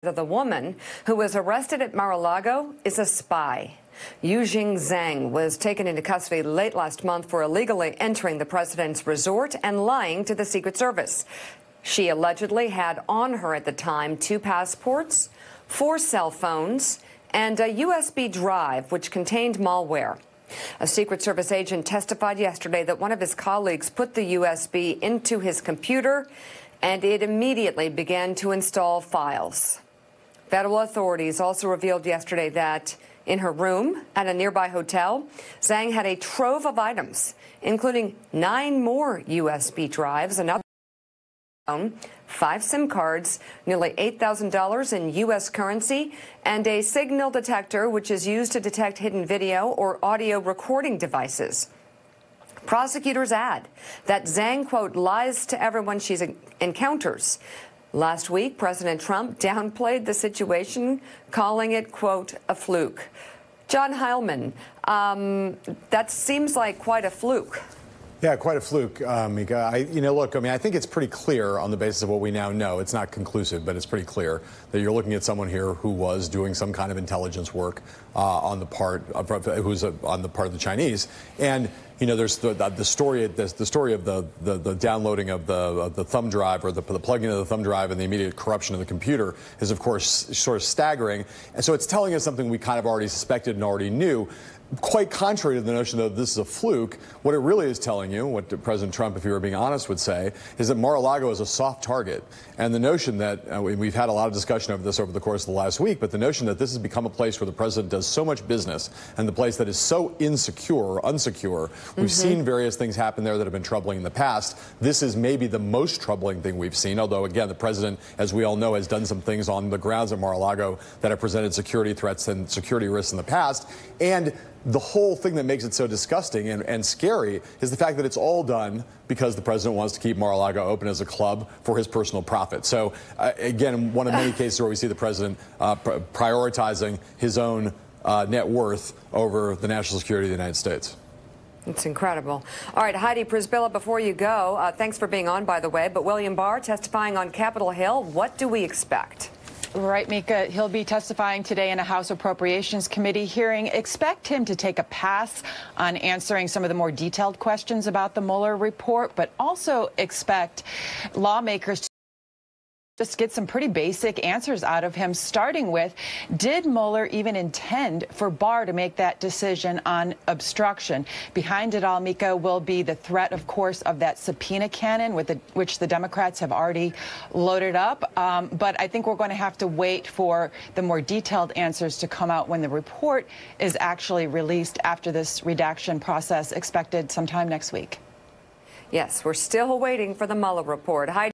The woman who was arrested at Mar-a-Lago is a spy. Yujing Zhang was taken into custody late last month for illegally entering the president's resort and lying to the Secret Service. She allegedly had on her at the time 2 passports, 4 cell phones, and a USB drive which contained malware. A Secret Service agent testified yesterday that one of his colleagues put the USB into his computer and it immediately began to install files. Federal authorities also revealed yesterday that in her room at a nearby hotel, Zhang had a trove of items, including 9 more USB drives, another phone, 5 SIM cards, nearly $8,000 in U.S. currency, and a signal detector which is used to detect hidden video or audio recording devices. Prosecutors add that Zhang, quote, lies to everyone she encounters. Last week, President Trump downplayed the situation, calling it, quote, a fluke. John Heilemann, that seems like quite a fluke. Yeah, quite a fluke, Mika. Look, I think it's pretty clear on the basis of what we now know. It's not conclusive, but it's pretty clear that you're looking at someone here who was doing some kind of intelligence work on the part of the Chinese. And there's the story of the downloading of the thumb drive, or the plugging of the thumb drive, and the immediate corruption of the computer is, of course, sort of staggering. And so it's telling us something we kind of already suspected and already knew. Quite contrary to the notion that this is a fluke, what it really is telling you, what President Trump, if he were being honest, would say, is that Mar-a-Lago is a soft target. And the notion that, we've had a lot of discussion of this over the course of the last week, but the notion that this has become a place where the president does so much business, and the place that is so insecure or unsecure, we've seen various things happen there that have been troubling in the past. This is maybe the most troubling thing we've seen, although, again, the president, as we all know, has done some things on the grounds of Mar-a-Lago that have presented security threats and security risks in the past. And the whole thing that makes it so disgusting and scary is the fact that it's all done because the president wants to keep Mar-a-Lago open as a club for his personal profit. So, again, one of many cases where we see the president prioritizing his own net worth over the national security of the United States. It's incredible. All right, Heidi Przybyla, before you go, thanks for being on, by the way, but William Barr testifying on Capitol Hill. What do we expect? Right, Mika. He'll be testifying today in a House Appropriations Committee hearing. Expect him to take a pass on answering some of the more detailed questions about the Mueller report, but also expect lawmakers to just get some pretty basic answers out of him, starting with, did Mueller even intend for Barr to make that decision on obstruction? Behind it all, Mika, will be the threat, of course, of that subpoena cannon, which the Democrats have already loaded up. But I think we're going to have to wait for the more detailed answers to come out when the report is actually released after this redaction process, expected sometime next week. Yes, we're still waiting for the Mueller report. Heidi